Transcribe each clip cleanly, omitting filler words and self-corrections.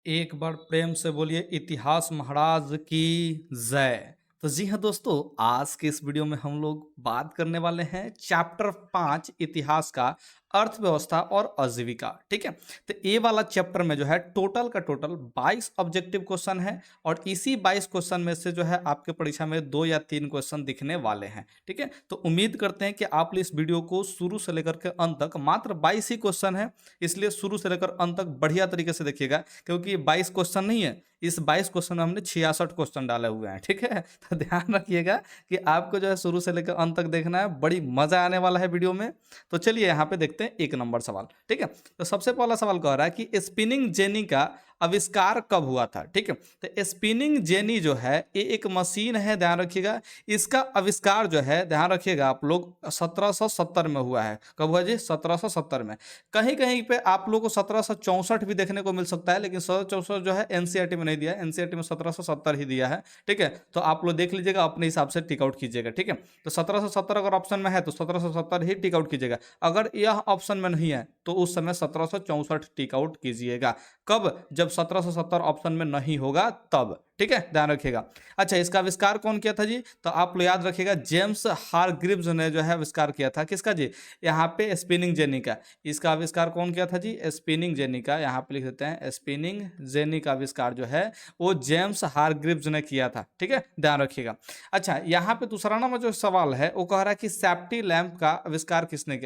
एक बार प्रेम से बोलिए इतिहास महाराज की जय। तो जी हाँ दोस्तों, आज के इस वीडियो में हम लोग बात करने वाले हैं चैप्टर 5 इतिहास का, अर्थव्यवस्था और आजीविका। ठीक है, तो ये वाला चैप्टर में जो है टोटल का टोटल 22 ऑब्जेक्टिव क्वेश्चन है और इसी 22 क्वेश्चन में से जो है आपके परीक्षा में 2 या 3 क्वेश्चन दिखने वाले हैं। ठीक है, तो उम्मीद करते हैं कि आप इस वीडियो को शुरू से लेकर के अंत तक, मात्र 22 ही क्वेश्चन है इसलिए शुरू से लेकर अंत तक बढ़िया तरीके से देखिएगा, क्योंकि ये 22 क्वेश्चन नहीं है, इस 22 क्वेश्चन में हमने 66 क्वेश्चन डाले हुए हैं। ठीक है, तो ध्यान रखिएगा कि आपको जो है शुरू से लेकर अंत तक देखना है, बड़ी मजा आने वाला है वीडियो में। तो चलिए यहाँ पे देखते हैं 1 नंबर सवाल। ठीक है, तो सबसे पहला सवाल कह रहा है कि स्पिनिंग जेनी का आविष्कार कब हुआ था। ठीक है, तो स्पिनिंग जेनी जो है ये एक मशीन है, ध्यान रखिएगा। इसका आविष्कार जो है, ध्यान रखिएगा आप लोग, 1770 में हुआ है। कब हुआ जी? 1770 में। कहीं कहीं पे आप लोग को 1764 भी देखने को मिल सकता है, लेकिन 1764 जो है एनसीईआरटी में नहीं दिया है, एनसीईआरटी में 1770 ही दिया है। ठीक है, तो आप लोग देख लीजिएगा, अपने हिसाब से टिक आउट कीजिएगा। ठीक है, तो 1770 अगर ऑप्शन में है तो 1770 ही टिक आउट कीजिएगा। अगर यह ऑप्शन में नहीं है तो उस समय 1764 टिक आउट कीजिएगा। कब? जब 1770 ऑप्शन में नहीं होगा तब। ठीक है, ध्यान रखिएगा। अच्छा, इसका आविष्कार कौन किया था जी? तो आप लोग याद रखिएगा, जेम्स हारग्रीव्स ने जो है आविष्कार किया था। किसका जी? यहाँ पे स्पिनिंग जेनी का। इसका आविष्कार कौन किया था जी? स्पिनिंग जेनी का। यहाँ पे लिख देते हैं, स्पिनिंग जेनी का आविष्कार जो है वो जेम्स हारग्रीव्स ने किया था। ठीक है, ध्यान रखिएगा। अच्छा, यहाँ पे दूसरा नंबर जो सवाल है वो कह रहा है कि सेफ्टी लैंप का आविष्कार किसने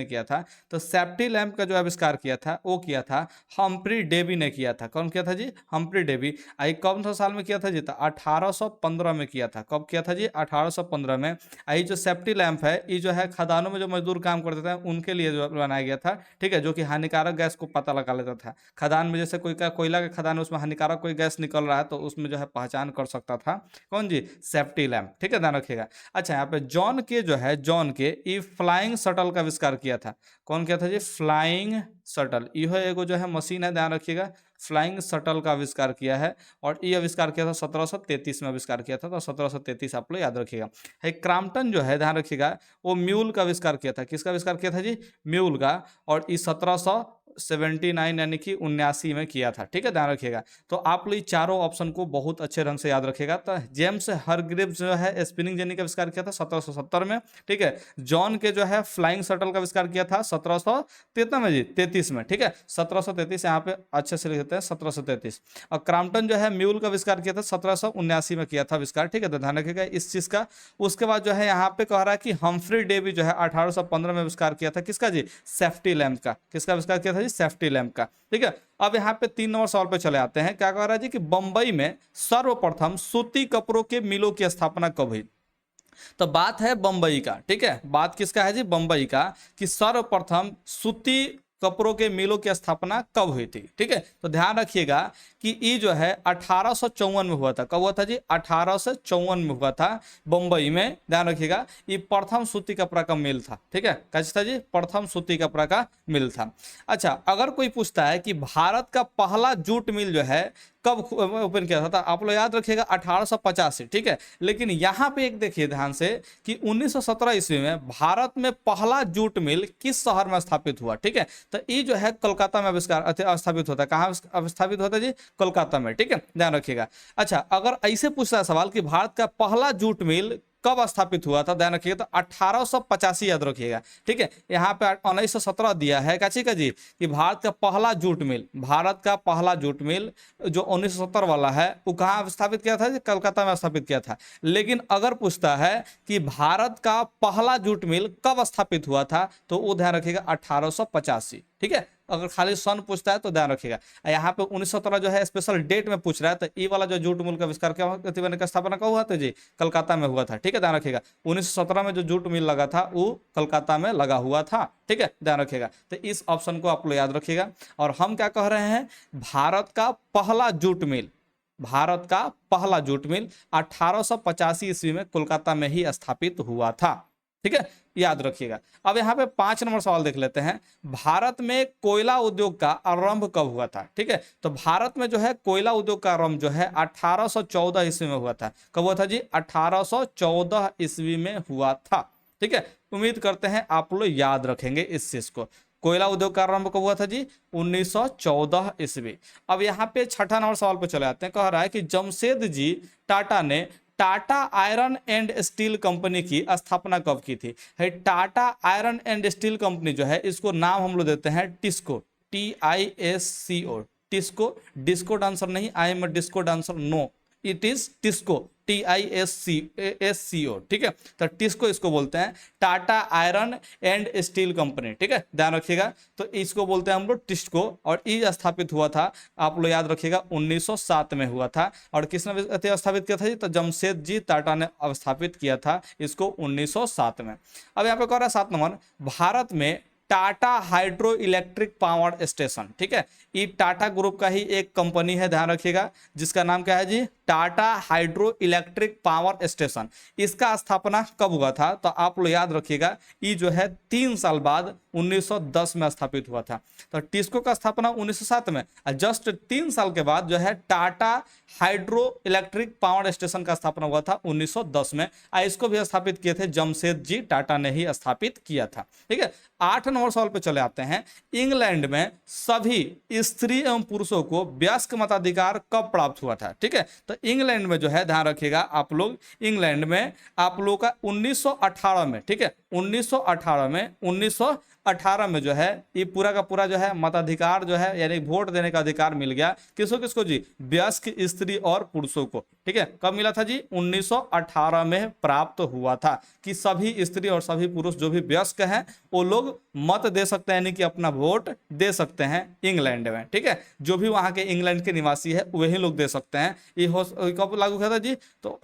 किया था? तो सेफ्टी लैंप का जो आविष्कार किया था वो किया था हम्फ्री डेवी ने किया था। कौन किया था जी? Humphry Davy. आई कौन सा साल में किया था जी? तो 1815 में किया था। कब किया था जी? 1815 में। आई जो सेफ्टी लैंप है ये जो है खदानों में जो मजदूर काम करते थे उनके लिए जो बनाया गया था। ठीक है, जो कि हानिकारक गैस को पता लगा लेता था। खदान में जैसे कोई का कोयला का खदान है, उसमें हानिकारक कोई गैस निकल रहा है तो उसमें जो है पहचान कर सकता था। कौन जी? Safety lamp. ठीक है, ध्यान रखिएगा। अच्छा, यहाँ पे जॉन के जो है, जॉन के ये फ्लाइंग शटल का आविष्कार किया था। कौन किया था जी? Flying shuttle. यह एगो जो है मशीन है, ध्यान रखिएगा, फ्लाइंग शटल का आविष्कार किया है और ये आविष्कार किया था 1733 में आविष्कार किया था। तो 1733 आप लोग याद रखिएगा। है क्रॉम्पटन जो है, ध्यान रखिएगा, वो म्यूल का आविष्कार किया था। किसका आविष्कार किया था जी? म्यूल का। और ये 1779 यानी कि 79 में किया था। ठीक है, ध्यान रखिएगा। तो आप लोग चारों ऑप्शन को बहुत अच्छे ढंग से याद रखिएगा। तो जेम्स हारग्रीव्स जो है स्पिनिंग जेनी का आविष्कार किया था 1770 में। ठीक है, जॉन के जो है फ्लाइंग शटल का आविष्कार किया था 1733 में जी, 33 में। ठीक है, 1733 यहाँ पे अच्छे से लिख देते हैं, 1733। और क्रॉम्पटन जो है म्यूल का आविष्कार किया था 1779 में किया था आविष्कार। ठीक है, तो ध्यान रखिएगा इस चीज का। उसके बाद जो है यहाँ पे कह रहा है कि हम्फ्री डेवी जो है 1815 में आविष्कार किया था। किसका जी? सेफ्टी लैंप का। किसका आविष्कार किया था जी? सेफ्टी लैंप का। ठीक है, अब यहाँ पे 3 नंबर सवाल पे चले आते हैं। क्या कह रहा है जी कि बंबई में सर्वप्रथम सूती कपड़ों के मिलों की स्थापना कब हुई? तो बात है बंबई का। ठीक है, बात किसका है जी? बंबई का, कि सर्वप्रथम सूती कपड़ों के मिलों की स्थापना कब हुई थी। ठीक है, तो ध्यान रखिएगा कि ये जो है 1854 में हुआ था। कब हुआ था जी? 1854 में हुआ था बंबई में। ध्यान रखिएगा, ये प्रथम सूती कपड़ा का मिल था। ठीक है, कैसा था जी? प्रथम सूती कपड़ा का मिल था। अच्छा, अगर कोई पूछता है कि भारत का पहला जूट मिल जो है कब ओपन किया था, तो आप लोग याद रखिएगा 1885। ठीक है, लेकिन यहाँ पे एक देखिए ध्यान से कि 1917 ईस्वी में भारत में पहला जूट मिल किस शहर में स्थापित हुआ। ठीक है, तो ये जो है कोलकाता में आविष्कार स्थापित होता है। कहाँ स्थापित होता है जी? कोलकाता में। ठीक है, ध्यान रखिएगा। अच्छा, अगर ऐसे पूछता है सवाल कि भारत का पहला जूट मिल कब स्थापित हुआ था, ध्यान रखिएगा, तो 1885 याद रखिएगा। ठीक है, यहाँ पे 1917 दिया है काची का जी, कि भारत का पहला जूट मिल, भारत का पहला जूट मिल जो 1970 वाला है वो कहाँ स्थापित किया था जी? कलकत्ता में स्थापित किया था। लेकिन अगर पूछता है कि भारत का पहला जूट मिल कब स्थापित हुआ था, तो वो ध्यान रखिएगा 1885। ठीक है, अगर खाली सन पूछता है तो ध्यान रखिएगा। यहाँ पे 1917 जो है स्पेशल डेट में पूछ रहा है, तो ये वाला जो जूट मिल का आविष्कार क्या स्थापना कब हुआ था जी? कलकत्ता में हुआ था। ठीक है, ध्यान रखिएगा, 1917 में जो जूट मिल लगा था वो कलकत्ता में लगा हुआ था। ठीक है, ध्यान रखिएगा। तो इस ऑप्शन को आप लोग याद रखिएगा। और हम क्या कह रहे हैं? भारत का पहला जूट मिल, भारत का पहला जूट मिल 1885 ईस्वी में कोलकाता में ही स्थापित हुआ था। ठीक है, याद रखिएगा। अब यहाँ पे 5 नंबर सवाल देख लेते हैं। भारत में कोयला उद्योग का आरंभ कब हुआ था? ठीक है, तो भारत में जो है कोयला उद्योग का आरंभ जो है 1814 ईस्वी में हुआ था। कब हुआ था जी? 1814 ईस्वी में हुआ था। ठीक है, उम्मीद करते हैं आप लोग याद रखेंगे इस चीज को। कोयला उद्योग का आरंभ कब हुआ था जी? 1914 ईस्वी। अब यहाँ पे छठा नंबर सवाल पे चले आते हैं। कह रहा है कि जमशेद जी टाटा ने Tata iron and steel company की स्थापना कब की थी? है Tata iron and steel company जो है, इसको नाम हम लोग देते हैं TISCO, TISCO, TISCO. Disco dancer नहीं, I am disco dancer, no, it is TISCO, TISCO, ठीक है। तो टिस्को इसको बोलते हैं, Tata iron and steel company, ठीक है, ध्यान रखिएगा। तो इसको बोलते हैं हम लोग टिस्को, और ये स्थापित हुआ था, आप लोग याद रखिएगा, 1907 में हुआ था। और किसने स्थापित किया था जी? तो जमशेद जी टाटा ने स्थापित किया था इसको 1907 में। अब यहाँ पे कह रहा है 7 नंबर, भारत में Tata hydro electric power station, ठीक है, ये टाटा ग्रुप का ही एक कंपनी है, ध्यान रखिएगा, जिसका नाम क्या है जी? Tata hydro electric power station. इसका स्थापना कब हुआ था? तो आप लोग याद रखिएगा, ये जो है 3 साल बाद 1910 में स्थापित हुआ था। तो टिस्को का स्थापना 1907 में, और जस्ट 3 साल के बाद जो है Tata hydro electric power station का स्थापना हुआ था 1910 में। इसको भी स्थापित किए थे जमशेद जी टाटा ने ही स्थापित किया था, ठीक है। 8 नंबर सवाल पे चले आते हैं। इंग्लैंड में सभी स्त्री एवं पुरुषों को वयस्क मताधिकार कब प्राप्त हुआ था? ठीक है, तो इंग्लैंड में जो है, ध्यान रखिएगा आप लोग, इंग्लैंड में आप लोग का 1918 में, ठीक है, 1918 में जो है ये पूरा का पूरा जो है मताधिकार जो है, यानी वोट देने का अधिकार मिल गया। किसको किसको जी? वयस्क स्त्री और पुरुषों को, ठीक है। कब मिला था जी? 1918 में प्राप्त हुआ था कि सभी स्त्री और सभी पुरुष जो भी वयस्क हैं वो लोग मत दे सकते हैं, यानी कि अपना वोट दे सकते हैं इंग्लैंड में, ठीक है। जो भी वहां के इंग्लैंड के निवासी है वही लोग दे सकते हैं। ये कब लागू किया था जी? तो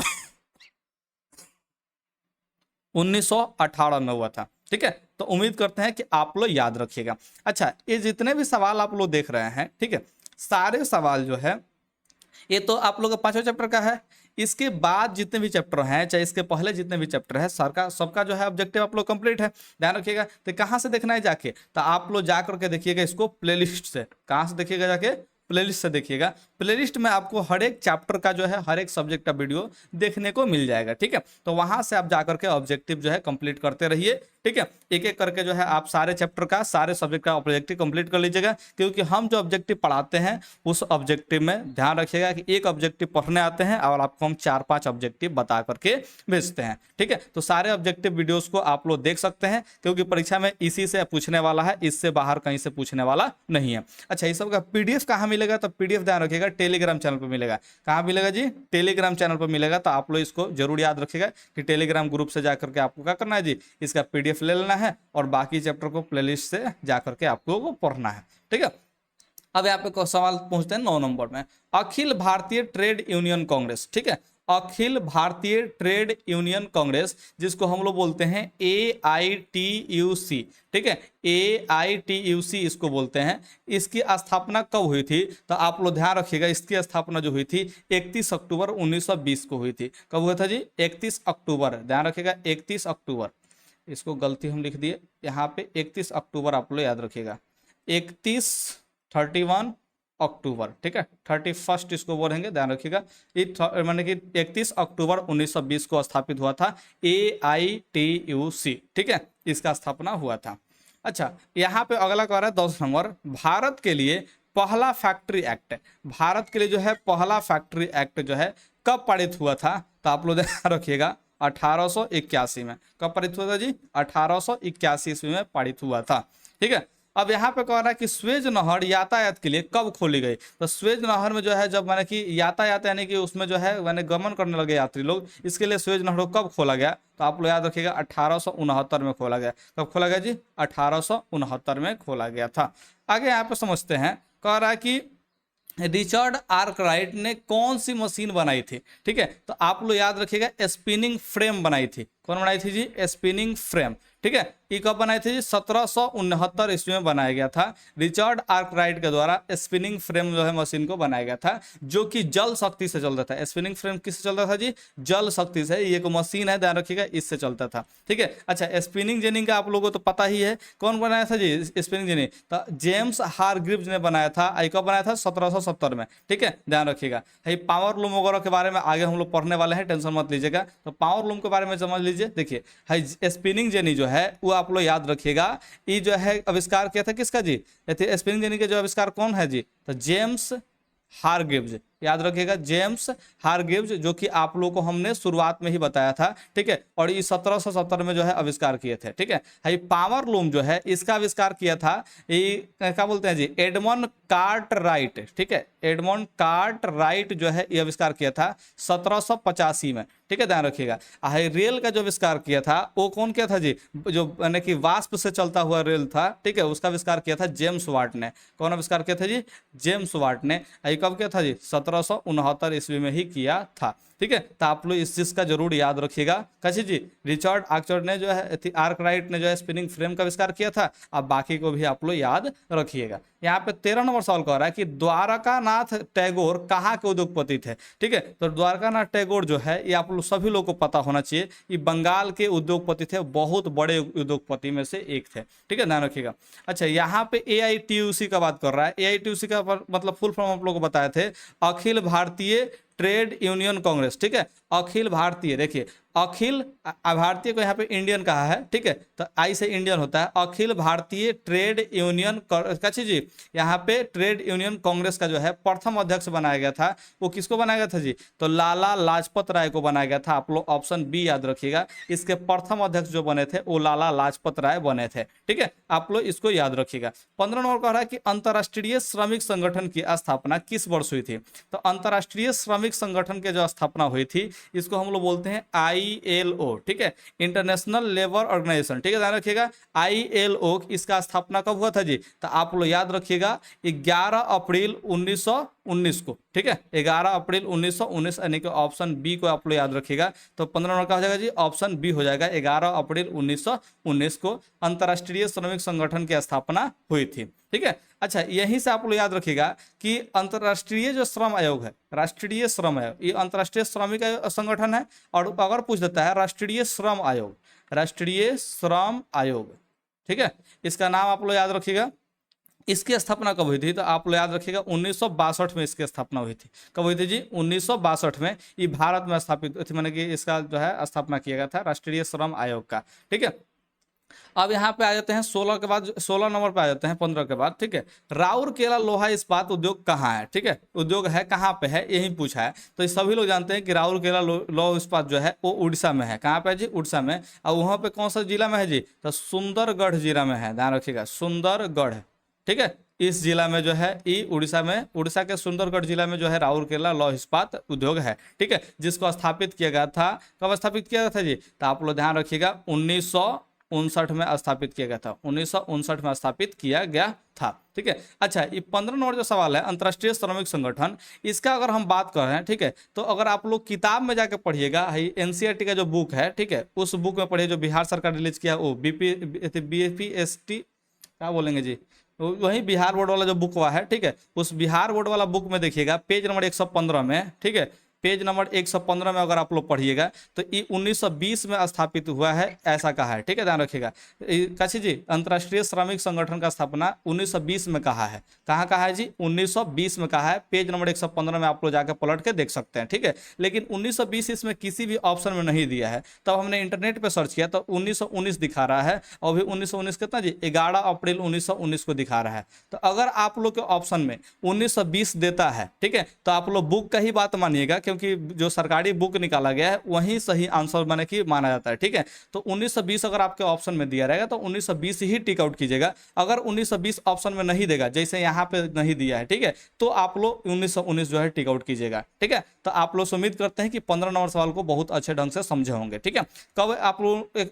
1918 में हुआ था, ठीक है। तो उम्मीद करते हैं कि आप लोग याद रखिएगा। अच्छा, ये जितने भी सवाल आप लोग देख रहे हैं, ठीक है, सारे सवाल जो है ये तो आप लोग का 5वां चैप्टर का है। इसके बाद जितने भी चैप्टर हैं, चाहे इसके पहले जितने भी चैप्टर है, सबका जो है ऑब्जेक्टिव आप लोग कंप्लीट है, ध्यान रखिएगा। तो कहाँ से देखना है जाके? तो आप लोग जा करके देखिएगा इसको प्लेलिस्ट से। कहाँ से देखिएगा जाके? प्लेलिस्ट से देखिएगा। प्लेलिस्ट में आपको हर एक चैप्टर का जो है, हर एक सब्जेक्ट का वीडियो देखने को मिल जाएगा, ठीक है। तो वहां से आप जाकर के ऑब्जेक्टिव जो है कंप्लीट करते रहिए, ठीक है। एक एक करके जो है आप सारे चैप्टर का, सारे सब्जेक्ट का ऑब्जेक्टिव कंप्लीट कर लीजिएगा, क्योंकि हम जो ऑब्जेक्टिव पढ़ाते हैं उस ऑब्जेक्टिव में ध्यान रखिएगा कि एक ऑब्जेक्टिव पढ़ने आते हैं और आपको हम 4-5 ऑब्जेक्टिव बता करके भेजते हैं, ठीक है। तो सारे ऑब्जेक्टिव वीडियोस को आप लोग देख सकते हैं, क्योंकि परीक्षा में इसी से पूछने वाला है, इससे बाहर कहीं से पूछने वाला नहीं है। अच्छा, इस सब का PDF कहाँ मिलेगा? तो PDF ध्यान रखिएगा टेलीग्राम चैनल पर मिलेगा। कहाँ मिलेगा जी? टेलीग्राम चैनल पर मिलेगा। तो आप लोग इसको जरूर याद रखिएगा कि टेलीग्राम ग्रुप से जाकर के आपको क्या करना है जी? इसका PDF ले लेना है और बाकी चैप्टर को प्लेलिस्ट से जाकर के आप लोगों को पढ़ना है, ठीक है। अब यहाँ पे सवाल पहुंचते हैं 9 नंबर में। अखिल भारतीय ट्रेड यूनियन कांग्रेस, ठीक है, अखिल भारतीय ट्रेड यूनियन कांग्रेस, जिसको हम लोग बोलते हैं AITUC, ठीक है, AITUC इसको बोलते हैं। इसकी स्थापना कब हुई थी? तो आप लोग ध्यान रखिएगा, इसकी स्थापना जो हुई थी 31 अक्टूबर 1920 को हुई थी। कब हुआ था जी? 31 अक्टूबर, ध्यान रखिएगा 31 अक्टूबर। इसको गलती हम लिख दिए यहाँ पे, 31 अक्टूबर आप लोग याद रखिएगा। 31 अक्टूबर, ठीक है, 31 इसको बोलेंगे, ध्यान रखिएगा। माने कि 31 अक्टूबर 1920 को स्थापित हुआ था AITUC, ठीक है, इसका स्थापना हुआ था। अच्छा, यहाँ पे अगला कह रहा है 10 नंबर, भारत के लिए पहला फैक्ट्री एक्ट, भारत के लिए जो है पहला फैक्ट्री एक्ट जो है कब पारित हुआ था? तो आप लोग ध्यान रखिएगा 1881 में। कब पारित हुआ था जी? 1881 ईस्वी में पारित हुआ था, ठीक है। अब यहाँ पे कह रहा है कि स्वेज नहर यातायात के लिए कब खोली गई? तो स्वेज नहर में जो है, जब मैंने कि यातायात यानी कि उसमें जो है मैंने गमन करने लगे यात्री लोग, इसके लिए स्वेज नहर कब खोला गया? तो आप लोग याद रखिएगा 1869 में खोला गया। कब खोला गया जी? 1869 में खोला गया था। आगे यहाँ पे समझते हैं, कह रहा है कि रिचर्ड आर्कराइट ने कौन सी मशीन बनाई थी? ठीक है, तो आप लोग याद रखिएगा स्पिनिंग फ्रेम बनाई थी। कौन बनाई थी जी? स्पिनिंग फ्रेम, ठीक है। ये कब बनाई थी जी? 1769 ईस्वी में बनाया गया था। रिचर्ड आर्कराइट के द्वारा स्पिनिंग फ्रेम जो है मशीन को बनाया गया था, जो कि जल शक्ति से चलता था। स्पिनिंग फ्रेम किससे चलता था जी? जल शक्ति से। ये को मशीन है, ध्यान रखिएगा, इससे चलता था, ठीक है। अच्छा, स्पिनिंग जेनी का आप लोगों को तो पता ही है, कौन बनाया था जी स्पिनिंग जेनी? तो जेम्स हारग्रीव्स ने बनाया था। कब बनाया था? 1770 में, ठीक है, ध्यान रखिएगा। पावर लूम वगैरह के बारे में आगे हम लोग पढ़ने वाले हैं, टेंशन मत लीजिएगा। तो पावर लूम के बारे में समझ लीजिए लीजिए, देखिए हाई स्पिनिंग जेनी जो है वो आप लोग याद रखिएगा, ये जो है आविष्कार किया था किसका जी, स्पिनिंग जेनी के जो आविष्कार कौन है जी, तो जेम्स हारग्रीव्स, याद रखिएगा जेम्स हारग्रीव्स, जो कि आप लोगों को हमने शुरुआत में ही बताया था, ठीक है। और ये 1770 में जो है आविष्कार किए थे, ठीक है। ये पावर लूम जो है इसका आविष्कार किया था, ये क्या बोलते हैं जी, एडमंड कार्टराइट, ठीक है। एडमंड कार्टराइट जो है ये आविष्कार किया था 1785 में, ठीक है, ध्यान रखिएगा। रेल का जो आविष्कार किया था वो कौन किया था जी, जो यानी कि वाष्प से चलता हुआ रेल था, ठीक है, उसका आविष्कार किया था जेम्स वाट ने। कौन आविष्कार किया था जी, जेम्स वाट ने। ये कब किया था जी, 1769 ईस्वी में ही किया था, ठीक है। तो आप लोग इस चीज का जरूर याद रखिएगा। कैसे जी, रिचर्ड आर्कराइट ने जो है आर्कराइट ने जो है स्पिनिंग फ्रेम का आविष्कार किया था। अब बाकी को भी आप लोग याद रखिएगा। यहाँ पे 13 नंबर सवाल कह रहा है कि द्वारकानाथ टैगोर कहाँ के उद्योगपति थे, ठीक है। तो द्वारकानाथ टैगोर जो है ये आप लोग सभी लोग को पता होना चाहिए, ये बंगाल के उद्योगपति थे, बहुत बड़े उद्योगपति में से एक थे, ठीक है, ध्यान रखिएगा। अच्छा, यहाँ पे AITUC का बात कर रहा है। AITUC का मतलब फुल फॉर्म आप लोग को बताए थे, अखिल भारतीय ट्रेड यूनियन कांग्रेस, ठीक है। अखिल भारतीय, देखिए अखिल भारतीय को यहाँ पे इंडियन कहा है, ठीक है, तो आई से इंडियन होता है। अखिल भारतीय ट्रेड यूनियन कच्छी जी, यहाँ पे ट्रेड यूनियन कांग्रेस का जो है प्रथम अध्यक्ष बनाया गया था, वो किसको बनाया गया था जी, तो लाला लाजपत राय को बनाया गया था। आप लोग ऑप्शन बी याद रखिएगा, इसके प्रथम अध्यक्ष जो बने थे वो लाला लाजपत राय बने थे, ठीक है, आप लोग इसको याद रखिएगा। 15 नंबर कह रहा है कि अंतर्राष्ट्रीय श्रमिक संगठन की स्थापना किस वर्ष हुई थी। तो अंतर्राष्ट्रीय श्रमिक संगठन की जो स्थापना हुई थी इसको हम लोग बोलते हैं ILO, ठीक है, इंटरनेशनल लेबर ऑर्गेनाइजेशन, ठीक है, ध्यान रखिएगा। ILO इसका स्थापना कब हुआ था जी, तो आप लोग याद रखिएगा 11 अप्रैल 1919 को, ठीक है, 11 अप्रैल 1919, यानी कि ऑप्शन बी को आप लोग याद रखिएगा। तो 15 नंबर का हो जाएगा जी, ऑप्शन बी हो जाएगा, 11 अप्रैल 1919 को अंतर्राष्ट्रीय श्रमिक संगठन की स्थापना हुई थी, ठीक है। अच्छा, यहीं से आप लोग याद रखिएगा कि अंतर्राष्ट्रीय जो श्रम आयोग है, राष्ट्रीय श्रम आयोग, ये अंतर्राष्ट्रीय श्रमिक संगठन है। और अगर पूछ देता है राष्ट्रीय श्रम आयोग, राष्ट्रीय श्रम आयोग, ठीक है, इसका नाम आप लोग याद रखिएगा। इसकी स्थापना कब हुई थी, तो आप लोग याद रखिएगा 1962 में इसकी स्थापना हुई थी। कब हुई थी जी, 1962 में ये भारत में स्थापित थी, माने कि इसका जो है स्थापना किया गया था राष्ट्रीय श्रम आयोग का, ठीक है। अब यहाँ पे आ जाते हैं 16 के बाद, 16 नंबर पे आ जाते हैं 15 के बाद, ठीक है। राउरकेला लोहा इस्पात उद्योग कहाँ है, ठीक है, उद्योग है कहाँ पे है, यही पूछा है। तो ये सभी लोग जानते हैं कि राउरकेला लोहा इस्पात जो है वो उड़ीसा में है। कहाँ पे है जी, उड़ीसा में। और वहाँ पे कौन सा जिला में है जी, तो सुंदरगढ़ जिला में है, ध्यान रखिएगा, सुंदरगढ़, ठीक है। इस जिला में जो है ये उड़ीसा में, उड़ीसा के सुंदरगढ़ जिला में जो है राउरकेला लौह इस्पात उद्योग है, ठीक है, जिसको स्थापित किया गया था। कब स्थापित किया गया था जी, तो आप लोग ध्यान रखिएगा 1959 में स्थापित किया गया था, 1959 में स्थापित किया गया था, ठीक है। अच्छा, ये 15 नंबर जो सवाल है अंतर्राष्ट्रीय श्रमिक संगठन, इसका अगर हम बात कर रहे हैं, ठीक है, तो अगर आप लोग किताब में जाके पढ़िएगा, NCERT का जो बुक है, ठीक है, उस बुक में पढ़िए जो बिहार सरकार रिलीज किया, वो BPST क्या बोलेंगे जी, वही बिहार बोर्ड वाला जो बुक हुआ है, ठीक है, उस बिहार बोर्ड वाला बुक में देखिएगा पेज नंबर 115 में, ठीक है, पेज नंबर 115 में अगर आप लोग पढ़िएगा तो ये 1920 में स्थापित हुआ है, ऐसा कहा है, ठीक है, ध्यान रखिएगा। काशी जी, अंतर्राष्ट्रीय श्रमिक संगठन का स्थापना 1920 में कहा है। कहाँ कहा है जी, 1920 में कहा है, पेज नंबर 115 में आप लोग जाकर पलट के देख सकते हैं, ठीक है। लेकिन 1920 इसमें किसी भी ऑप्शन में नहीं दिया है, तब हमने इंटरनेट पर सर्च किया तो 1919 दिखा रहा है, और भी 1919 कितना जी, 11 अप्रैल 1919 को दिखा रहा है। तो अगर आप लोग के ऑप्शन में 1920 देता है, ठीक है, तो आप लोग बुक का ही बात मानिएगा, क्योंकि जो सरकारी बुक निकाला गया है वही सही आंसर माने कि माना जाता है, ठीक है। तो 1920 अगर आपके ऑप्शन में दिया रहेगा तो 1920 ही टिक आउट कीजिएगा। अगर 1920 ऑप्शन में नहीं देगा, जैसे यहाँ पे नहीं दिया है, ठीक है, तो आप लोग 1919 जो है टिक आउट कीजिएगा, ठीक है। तो आप लोग उम्मीद करते हैं कि 15 नंबर सवाल को बहुत अच्छे ढंग से समझे होंगे, ठीक है। कब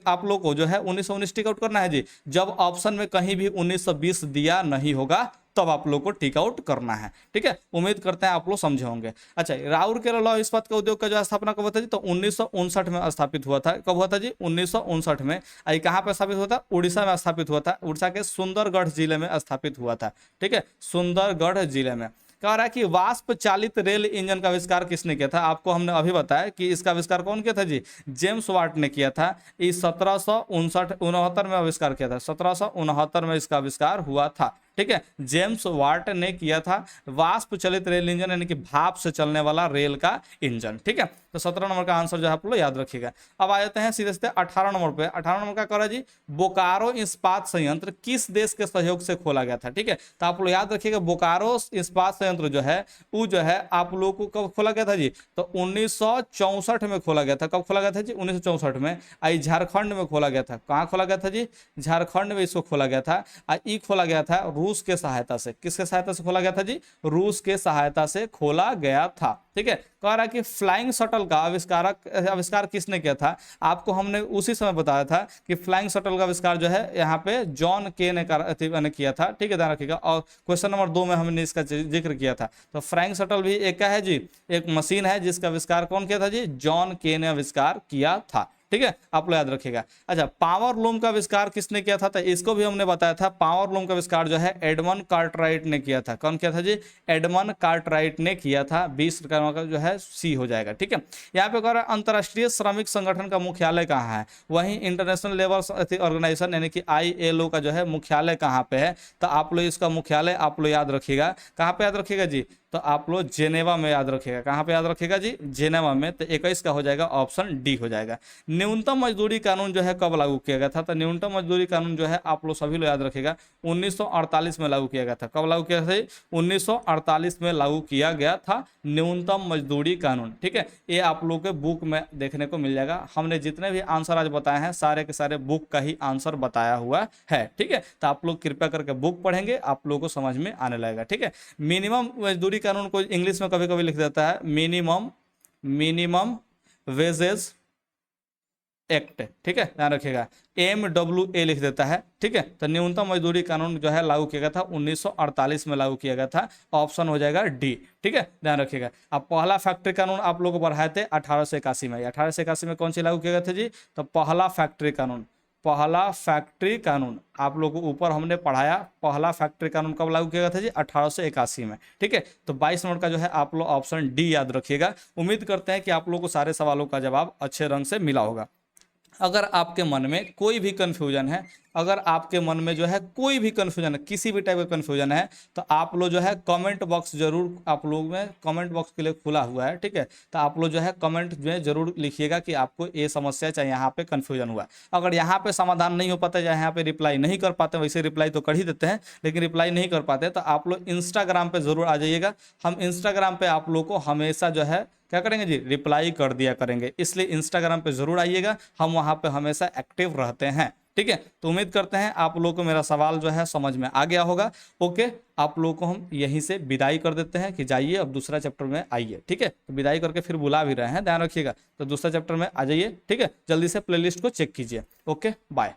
आप लोग को जो है 1919 टिक आउट करना है जी, जब ऑप्शन में कहीं भी 1920 दिया नहीं होगा तब आप लोग को टिक आउट करना है, ठीक है। उम्मीद करते हैं आप लोग समझे होंगे। अच्छा, राउरकेला लौह इस्पात का उद्योग का जो स्थापना कब हुआ था जी, तो 1959 में स्थापित हुआ था। कब हुआ था जी, 1959 में। आई कहाँ पर स्थापित हुआ था, उड़ीसा में स्थापित हुआ था, उड़ीसा के सुंदरगढ़ जिले में स्थापित हुआ था, ठीक है, सुंदरगढ़ जिले में। कह रहा है कि वाष्प चालित रेल इंजन का आविष्कार किसने किया था। आपको हमने अभी बताया कि इसका आविष्कार कौन किया था जी, जेम्स वाट ने किया था। इस 1769 में आविष्कार किया था, 1769 में इसका आविष्कार हुआ था, ठीक है, जेम्स वाट ने किया था। वाष्प चलित रेल इंजन यानी कि भाप से चलने वाला रेल का इंजन। ठीक है, तो 17 नंबर का आंसर जो है आप लोग याद रखिएगा। अब आ जाते हैं सीधे सीधे 18 नंबर पे। 18 नंबर का कह जी, बोकारो इस्पात संयंत्र किस देश के सहयोग से खोला गया था। ठीक है, तो आप लोग याद रखिएगा बोकारो इस्पात संयंत्र जो है वो जो है आप लोगों को कब खोला गया था जी, तो 1964 में खोला गया था। कब खोला गया था जी, 1964 में। आई झारखंड में खोला गया था। कहाँ खोला गया था जी, झारखंड में इसको खोला गया था। ई खोला गया था रूस के सहायता से। किसके सहायता से खोला गया था जी, रूस के सहायता से खोला गया था। ठीक है, कह रहा है कि फ्लाइंग शटल का आविष्कार किसने किया था। आपको हमने उसी समय बताया था कि फ्लाइंग शटल का आविष्कार जो है यहाँ पे जॉन के ने किया था। ठीक है, ध्यान रखिएगा। और क्वेश्चन नंबर 2 में हमने इसका जिक्र किया था। तो फ्लाइंग शटल भी एक का है जी, एक मशीन है जिसका आविष्कार कौन किया था जी, जॉन के ने आविष्कार किया था। ठीक है, आप लोग याद रखिएगा। अच्छा, पावर लूम का आविष्कार किसने किया था, तो इसको भी हमने बताया था। पावर लूम का आविष्कार जो है एडमंड कार्टराइट ने किया था। कौन किया था जी, एडमंड कार्टराइट ने किया था। 20 का जो है सी हो जाएगा। ठीक है, यहाँ पे कह रहा है अंतर्राष्ट्रीय श्रमिक संगठन का मुख्यालय कहाँ है। वहीं इंटरनेशनल लेबर ऑर्गेनाइजेशन यानी कि ILO का जो है मुख्यालय कहाँ पे है, तो आप लोग इसका मुख्यालय आप लोग याद रखिएगा। कहाँ पे याद रखिएगा जी, तो आप लोग जेनेवा में याद रखिएगा। कहाँ पे याद रखिएगा जी, जेनेवा में। तो 21 का हो जाएगा, ऑप्शन डी हो जाएगा। न्यूनतम मजदूरी कानून जो है कब लागू किया गया था, तो न्यूनतम मजदूरी कानून जो है आप लोग सभी लोग याद रखिएगा 1948 में लागू किया गया था। कब लागू किया था, 1948 में लागू किया गया था न्यूनतम मजदूरी कानून। ठीक है, ये आप लोग के बुक में देखने को मिल जाएगा। हमने जितने भी आंसर आज बताए हैं सारे के सारे बुक का ही आंसर बताया हुआ है। ठीक है, तो आप लोग कृपया करके बुक पढ़ेंगे, आप लोगों को समझ में आने लगेगा। ठीक है, मिनिमम मजदूरी कानून को इंग्लिश में कभी कभी लिख देता है मिनिमम वेजेस एक्ट। ठीक है, ध्यान रखिएगा, MWA लिख देता है। ठीक है, तो न्यूनतम मजदूरी कानून जो है लागू किया गया था 1948 में लागू किया गया था। ऑप्शन हो जाएगा डी। ठीक है, ध्यान रखिएगा। अब पहला फैक्ट्री कानून आप लोग बढ़ाए थे 1881 में। 1881 में कौन सी लागू किया गया था जी, तो पहला फैक्ट्री कानून आप लोगों को ऊपर हमने पढ़ाया। पहला फैक्ट्री कानून कब लागू किया गया था जी, 1881 में। ठीक है, तो 22 नंबर का जो है आप लोग ऑप्शन डी याद रखिएगा। उम्मीद करते हैं कि आप लोगों को सारे सवालों का जवाब अच्छे रंग से मिला होगा। अगर आपके मन में कोई भी कन्फ्यूजन है, अगर आपके मन में जो है कोई भी कन्फ्यूजन है, किसी भी टाइप का कन्फ्यूजन है, तो आप लोग जो है कमेंट बॉक्स जरूर, आप लोग में कमेंट बॉक्स के लिए खुला हुआ है। ठीक है, तो आप लोग जो है कमेंट में जरूर लिखिएगा कि आपको ये समस्या चाहे यहाँ पे कन्फ्यूजन हुआ। अगर यहाँ पे समाधान नहीं हो पाता या यहाँ पे रिप्लाई नहीं कर पाते, वैसे रिप्लाई तो कर ही देते हैं लेकिन रिप्लाई नहीं कर पाते, तो आप लोग इंस्टाग्राम पे जरूर आ जाइएगा। हम इंस्टाग्राम पे आप लोग को हमेशा जो है क्या करेंगे जी, रिप्लाई कर दिया करेंगे। इसलिए इंस्टाग्राम पे जरूर आइएगा, हम वहाँ पे हमेशा एक्टिव रहते हैं। ठीक है, तो उम्मीद करते हैं आप लोगों को मेरा सवाल जो है समझ में आ गया होगा। ओके, आप लोगों को हम यहीं से विदाई कर देते हैं कि जाइए अब दूसरा चैप्टर में आइए। ठीक है, तो विदाई करके फिर बुला भी रहे हैं, ध्यान रखिएगा। तो दूसरा चैप्टर में आ जाइए। ठीक है, जल्दी से प्लेलिस्ट को चेक कीजिए। Okay, bye.